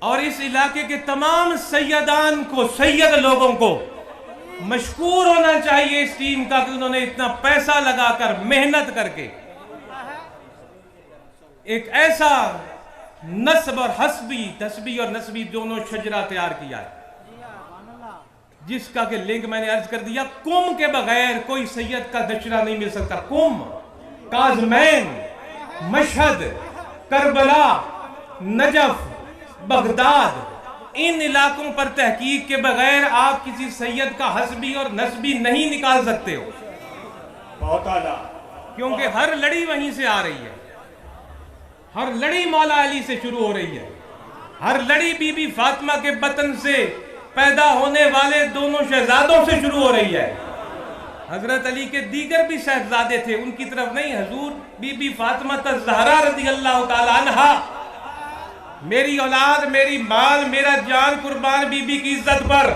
और इस इलाके के तमाम सैयदान को, सैयद लोगों को मशकूर होना चाहिए इस टीम का कि उन्होंने इतना पैसा लगाकर, मेहनत करके एक ऐसा नस्ब और हस्बी, तस्बी और नस्बी दोनों शजरा तैयार किया है, जिसका कि लिंक मैंने अर्ज कर दिया, कुम के बगैर कोई सैयद का दशरा नहीं मिल सकता। कुम, Kazmain, Mashhad, Karbala, Najaf, Baghdad, इन इलाकों पर तहकीक के बगैर आप किसी सैयद का हस्बी और नस्बी नहीं निकाल सकते हो। बहुत आला। क्योंकि हर लड़ी वहीं से आ रही है, हर लड़ी मौला अली से शुरू हो रही है, हर लड़ी बीबी फातिमा के बतन से पैदा होने वाले दोनों शहजादों से शुरू हो रही है। हजरत अली के दीगर भी शहजादे थे, उनकी तरफ नहीं, हुजूर बीबी फातिमा ज़हरा रज़ियल्लाहु ताला अन्हा, मेरी औलाद, मेरी माल, मेरा जान कुर्बान बीबी की इज्जत पर।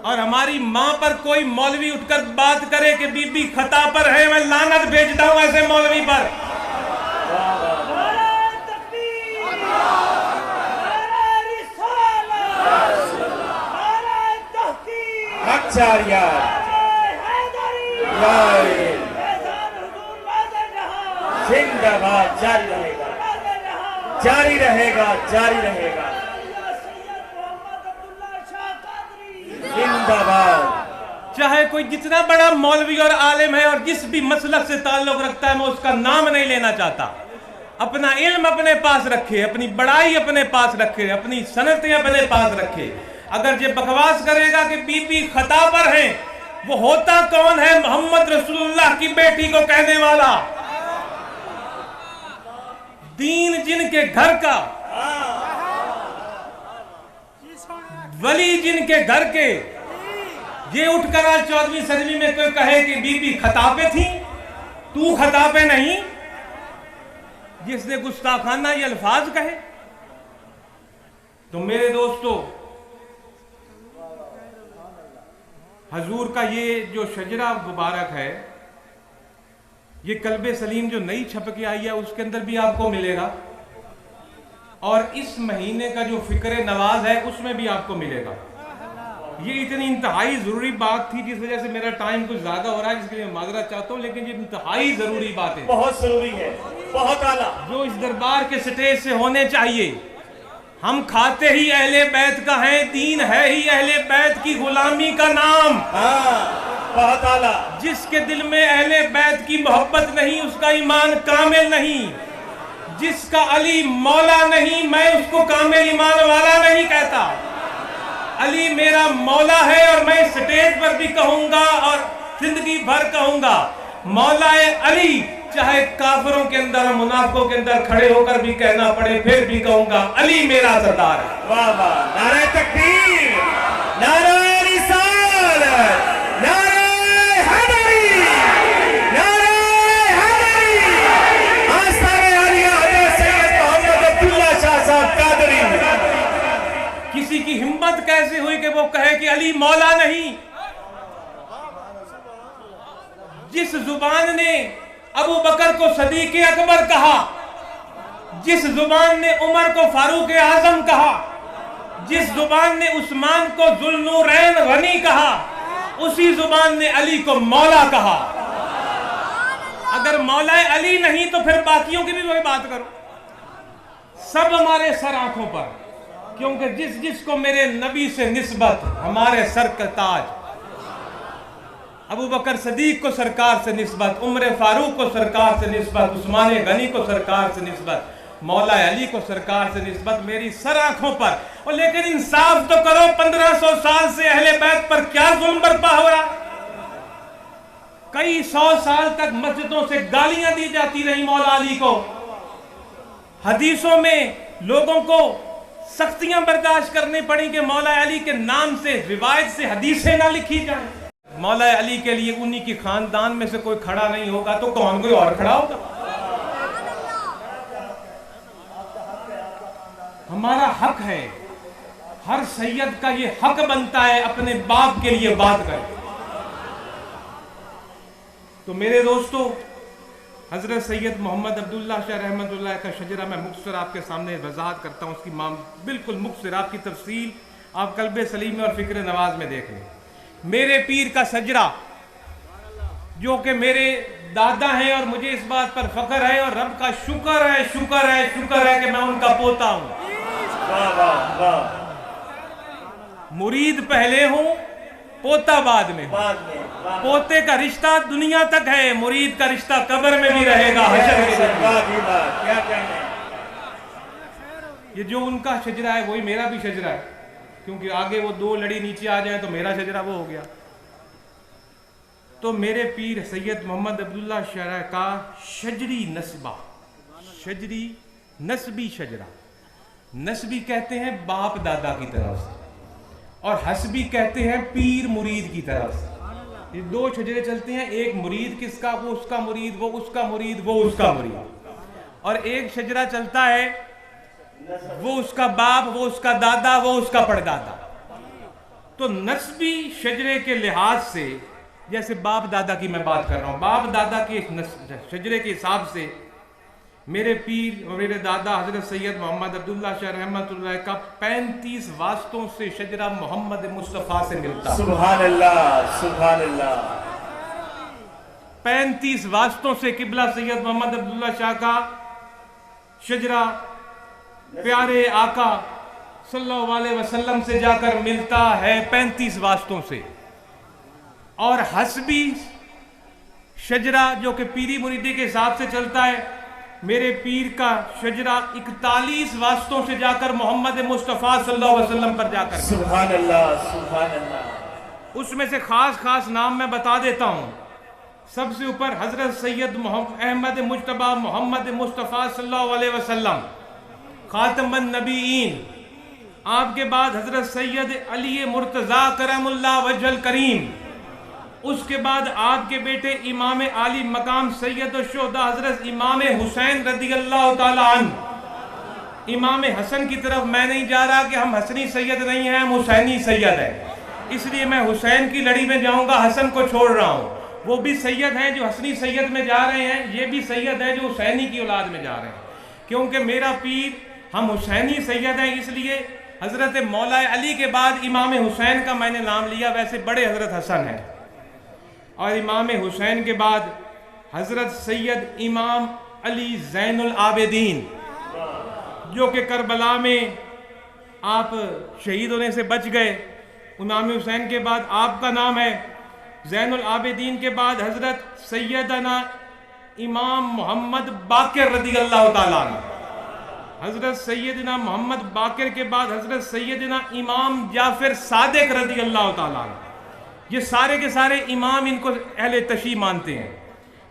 और हमारी मां पर कोई मौलवी उठकर बात करे कि बीबी खता पर है, मैं लानत भेजता हूं ऐसे मौलवी पर। जिंदाबाद, जारी रहेगा, जारी रहेगा, जारी रहेगा। जिंदाबाद। चाहे कोई जितना बड़ा मौलवी और आलिम है और जिस भी मसलक से ताल्लुक रखता है, मैं उसका नाम नहीं लेना चाहता। अपना इल्म अपने पास रखे, अपनी बड़ाई अपने पास रखे, अपनी सनतें अपने पास रखे। अगर ये बकवास करेगा कि बीबी खता पर हैं, वो होता कौन है? मोहम्मद रसूलुल्लाह की बेटी को कहने वाला, दीन जिनके घर का, वली जिनके घर के। ये उठकर आज 14वीं सदी में कोई कहे कि बीबी खता पे थी, तू खता पे नहीं, जिसने गुस्ताखाना ये अल्फाज कहे। तो मेरे दोस्तों, हजूर का ये जो शजरा मुबारक है, ये कल्बे सलीम जो नई छप के आई है उसके अंदर भी आपको मिलेगा, और इस महीने का जो फिक्र नवाज है उसमें भी आपको मिलेगा। ये इतनी इंतहाई जरूरी बात थी, जिस वजह से मेरा टाइम कुछ ज्यादा हो रहा है, जिसके लिए माजरत चाहता हूँ, लेकिन ये इंतहाई जरूरी बात है, बहुत जरूरी है, बहुत आला, जो इस दरबार के स्टेज से होने चाहिए। हम खाते ही अहले बैत का है, दीन है ही अहले बैत की गुलामी का नाम। बहुत आला। जिसके दिल में अहले बैत की मोहब्बत नहीं, उसका ईमान कामिल नहीं। जिसका अली मौला नहीं, मैं उसको कामिल ईमान वाला नहीं कहता। अली मेरा मौला है, और मैं स्टेज पर भी कहूंगा और जिंदगी भर कहूंगा, मौलाए अली, चाहे काफिरों के अंदर और मुनाफिकों के अंदर खड़े होकर भी कहना पड़े, फिर भी कहूंगा अली मेरा सरदार है। वाह वाह, नारे तकबीर, नारे रिसालत, नारे हैदरी, नारे हैदरी। आस्ताने आलिया हज़रत सैयद मोहम्मद अब्दुल्ला शाह साहब कादरी। किसी की हिम्मत कैसे हुई कि वो कहे कि अली मौला नहीं? जिस जुबान ने अबू बकर को सदीक अकबर कहा, जिस जुबान ने उमर को फारूक आजम कहा, जिस जुबान ने उस्मान को जुल्नूरैन गनी कहा, उसी जुबान ने अली को मौला कहा। अगर मौला अली नहीं तो फिर बाकियों की भी वही बात करो। सब हमारे सर आंखों पर, क्योंकि जिस जिसको मेरे नबी से निस्बत, हमारे सर का ताज। अबू बकर सदीक को सरकार से निस्बत, उमर फारूक को सरकार से निस्बत, उस्मान गनी को सरकार से निस्बत, मौला अली को सरकार से निस्बत, मेरी सर आंखों पर। और लेकिन इंसाफ तो करो, 1500 साल से अहले बैत पर क्या जुल्म बर्पा हो रहा? कई 100 साल तक मस्जिदों से गालियां दी जाती रही मौला अली को। हदीसों में लोगों को सख्तियां बर्दाश्त करनी पड़ी कि मौला अली के नाम से, रिवायत से हदीसें ना लिखी जाए। मौला अली के लिए उन्हीं की खानदान में से कोई खड़ा नहीं होगा तो कौन कोई और खड़ा होगा? हमारा हक है, हर सैयद का ये हक बनता है अपने बाप के लिए बात करें। तो मेरे दोस्तों, हजरत सैयद मोहम्मद अब्दुल्ला शाह रहमतुल्लाह का शजरा मैं मुख्तसर आपके सामने वजाहत करता हूँ। उसकी बिल्कुल मुख्तसर, आपकी तफसील आप कल्बे सलीम और फिक्र नवाज में देख लें। मेरे पीर का सजरा, जो कि मेरे दादा हैं, और मुझे इस बात पर फख्र है और रब का शुक्र है, शुक्र है, शुक्र है कि मैं उनका पोता हूं। मुरीद पहले हूं, पोता बाद में हूं। पोते का रिश्ता दुनिया तक है, मुरीद का रिश्ता कब्र में भी रहेगा, हशर के दिन भी। ये जो उनका शजरा है वही मेरा भी शजरा है, क्योंकि आगे वो 2 लड़ी नीचे आ जाए तो मेरा शजरा वो हो गया। तो मेरे पीर सैयद मोहम्मद अब्दुल्ला शाह का शजरी नस्बा, शजरी नस्बी शजरा, नस्बी कहते हैं बाप दादा की तरफ से, और हस्बी कहते हैं पीर मुरीद की तरफ से। ये 2 शजरे चलते हैं, एक मुरीद किसका, वो उसका मुरीद, वो उसका मुरीद, वो उसका मुरीद, और एक शजरा चलता है वो उसका बाप, वो उसका दादा, वो उसका परदादा। तो नस्बी शजरे के लिहाज से, जैसे बाप दादा की मैं बात कर रहा हूं, बाप दादा के शजरे के हिसाब से मेरे पीर और मेरे दादा हजरत सैयद मोहम्मद अब्दुल्ला शाह रहमतुल्लाह का 35 वास्तों से शजरा मोहम्मद मुस्तफ़ा से मिलता। सुभान अल्लाह, सुभान अल्लाह। 35 वास्तों से किबला सैयद मोहम्मद अब्दुल्ला शाह का शजरा प्यारे आका सल्लल्लाहु अलैहि वसल्लम से जाकर मिलता है 35 वास्तों से। और हस्बी शजरा जो कि पीरी मुरीदी के हिसाब से चलता है, मेरे पीर का शजरा 41 वास्तों से जाकर मोहम्मद मुस्तफ़ा सल्लल्लाहु अलैहि वसल्लम पर जाकर, सुभान अल्लाह, सुभान अल्लाह। उसमें से खास खास नाम मैं बता देता हूँ। सबसे ऊपर हजरत सैयद अहमद मुज्तबा मोहम्मद मुस्तफ़ा सल्लल्लाहु अलैहि वसल्लम खातमन नबीईन, आपके बाद हजरत सैयद अली मुर्तज़ा करमुल्लाह वजहल करीम, उसके बाद आपके बेटे इमाम आली मकाम सैयद शुहदा हजरत इमाम हुसैन रदियल्लाहु ताला अन्हु। इमाम हसन की तरफ मैं नहीं जा रहा कि हम हसनी सैयद नहीं हैं, हम हुसैनी सैयद हैं, इसलिए मैं हुसैन की लड़ी में जाऊंगा, हसन को छोड़ रहा हूँ। वो भी सैयद हैं जो हसनी सैयद में जा रहे हैं, ये भी सैयद हैं जो हुसैनी की औलाद में जा रहे हैं, क्योंकि मेरा पीर हम हुसैनी सैयद हैं, इसलिए हजरत मौला अली के बाद इमाम हुसैन का मैंने नाम लिया। वैसे बड़े हजरत हसन हैं, और इमाम हुसैन के बाद हजरत सैयद इमाम अली ज़ैनुल आबिदीन, जो कि करबला में आप शहीद होने से बच गए। इमाम हुसैन के बाद आपका नाम है। ज़ैनुल आबिदीन के बाद हजरत सैयदना इमाम मोहम्मद बाकिर रदियल्लाहु ताला अन्हु, हजरत सैयदना मोहम्मद बाकिर के बाद हजरत सैयदना इमाम जाफिर सादिक रदियल्लाहु ताला अन्हु। ये सारे के सारे इमाम इनको अहले तशी मानते हैं।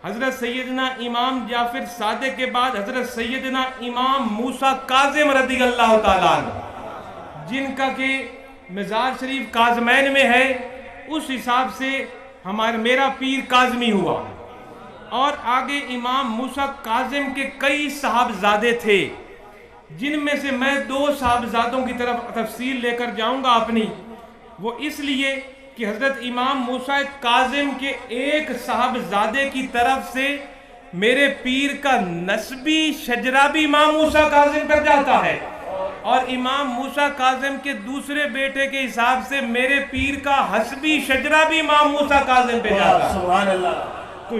हजरत सैयदना इमाम जाफिर सादिक के बाद हजरत सैयदना इमाम मूसा काजिम रदियल्लाहु ताला अन्हु, जिनका के मज़ार शरीफ काज़मैन में है, उस हिसाब से मेरा पीर काज़मी हुआ। और आगे इमाम मूसा काजिम के कई साहबजादे थे, जिनमें से मैं 2 साहबजादों की तरफ तफसील लेकर जाऊंगा अपनी। वो इसलिए कि हजरत इमाम मूसा काजिम के एक साहबजादे की तरफ से मेरे पीर का नस्बी शजरा भी इमाम मूसा काजिम पर जाता है, और इमाम मूसा काजिम के दूसरे बेटे के हिसाब से मेरे पीर का हस्बी शजरा भी इमाम मूसा काजिम पे जाता है। सुभान अल्लाह। तो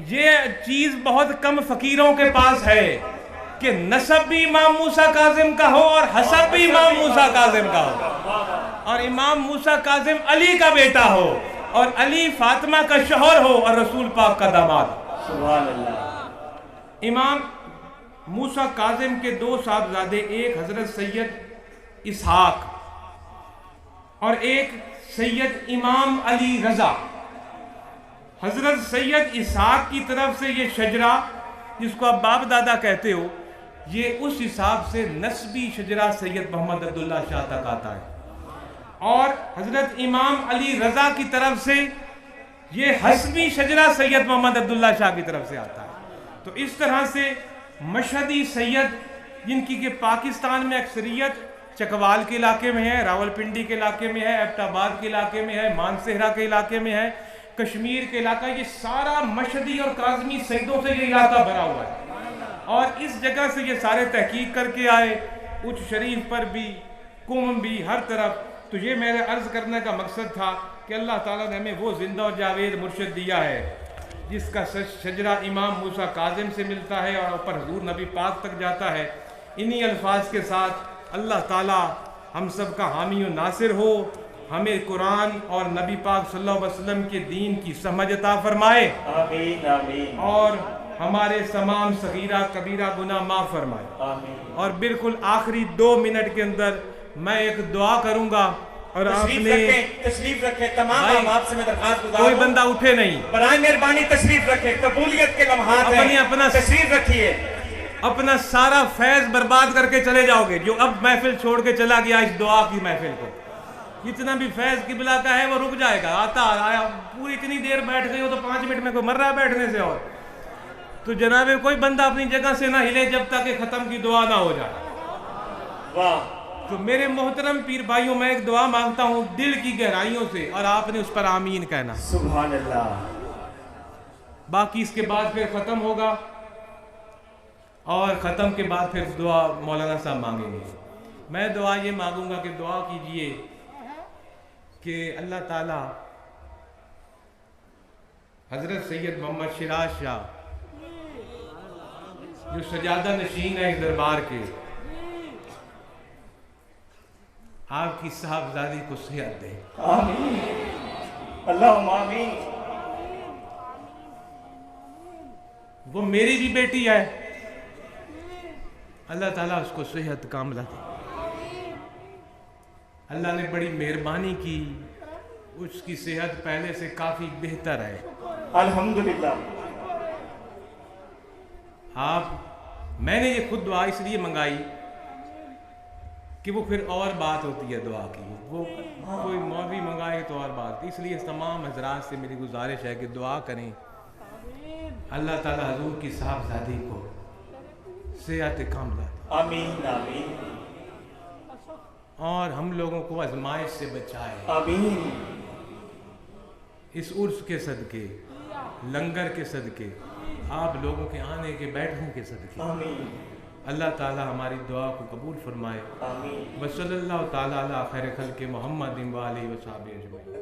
ये चीज बहुत कम फकीरों के पास है कि नसब भी इमाम मूसा काजिम का हो और हसब भी इमाम मूसा काजिम का हो, और इमाम मूसा काजिम अली का बेटा हो, और अली फातिमा का शौहर हो, और रसूल पाक का दामाद। सुभान अल्लाह। इमाम मूसा काजिम के 2 साहबजादे, एक हजरत सैयद इसहाक और एक सैयद इमाम अली रजा। हजरत सैयद इसहाक की तरफ से ये शजरा, जिसको आप बाप दादा कहते हो, ये उस हिसाब से नस्बी शजरा सैयद मोहम्मद अब्दुल्ला शाह तक आता है, और हजरत इमाम अली रजा की तरफ से ये हस्बी शजरा सैयद मोहम्मद अब्दुल्ला शाह की तरफ से आता है। तो इस तरह से मशहदी सैयद, जिनकी के पाकिस्तान में अक्सरियत चकवाल के इलाके में है, रावलपिंडी के इलाके में है, एबटाबाद के इलाके में है, मानसेहरा के इलाके में है, कश्मीर के इलाका, ये सारा मशहदी और काज़मी सैयदों से ये इलाका भरा हुआ है। और इस जगह से ये सारे तहकीक करके आए, उच्च शरीफ पर भी, कुम भी, हर तरफ। तो ये मेरे अर्ज़ करने का मकसद था कि अल्लाह ताला ने हमें वो जिंदा और जावेद मुर्शिद दिया है, जिसका शजरा इमाम मूसा काजिम से मिलता है और ऊपर हुजूर नबी पाक तक जाता है। इन्हीं अल्फाज के साथ अल्लाह ताला हम सब का हामी और नासिर हो, हमें कुरान और नबी पाक सल्लल्लाहु अलैहि वसल्लम के दीन की समझ अता फरमाए, आमीन आमीन, और हमारे तमाम सगीरा कबीरा गुनाह माफ़ फरमाए। आमीन। और बिल्कुल आखिरी 2 मिनट के अंदर मैं एक दुआ करूँगा, और आपने तशरीफ रखें, तमाम आप से मैं दरखास्त गुजार कोई बंदा उठे नहीं, बराए मेहरबानी तशरीफ रखें, कबूलियत के लम्हात हैं, अपना तशरीफ रखिए। अपना सारा फैज बर्बाद करके चले जाओगे। जो अब महफिल छोड़ के चला गया इस दुआ की महफिल को, जितना भी फैज किबला का है वो रुक जाएगा। आता आया पूरी इतनी देर बैठ गई हो तो 5 मिनट में कोई मर रहा है बैठने से। और तो जनाबे कोई बंदा अपनी जगह से ना हिले जब तक कि खत्म की दुआ ना हो जाए। वाह। तो मेरे मोहतरम पीर भाइयों, मैं एक दुआ मांगता हूँ दिल की गहराइयों से, और आपने उस पर आमीन कहना। सुभान अल्लाह। बाकी इसके बाद फिर ख़त्म होगा, और ख़त्म के बाद फिर दुआ मौलाना साहब मांगेंगे। मैं दुआ ये मांगूंगा कि दुआ कीजिए कि अल्लाह ताला हजरत सैयद मोहम्मद सिराज शाह जो सजादा नशीन है इस दरबार के, आपकी साहबजादी को सेहत दे। आमीन, अल्लाहुम्मा आमीन। वो मेरी भी बेटी है, अल्लाह ताला उसको सेहत कामला दे। अल्लाह ने बड़ी मेहरबानी की, उसकी सेहत पहले से काफी बेहतर है अल्हम्दुलिल्लाह। मैंने ये खुद दुआ इसलिए मंगाई कि वो फिर और बात होती है दुआ की, वो कोई मौलवी मंगाए तो और बात, इसलिए तमाम हजरात से मेरी गुजारिश है कि दुआ करें अल्लाह ताला हजूर की साहबजादी को सेहत कामला दे। आमीन आमीन और हम लोगों को आजमाइश से बचाए। आमीन। इस उर्स के सदके, लंगर के सदके, आप लोगों के आने के बैठने के सदके आमीन। अल्लाह ताला हमारी दुआ को कबूल फरमाए। आमीन। वसल्लल्लाहु ताला अला खैर खल्क़ि मोहम्मद व आलिहि व सहाबिहि अजमईन।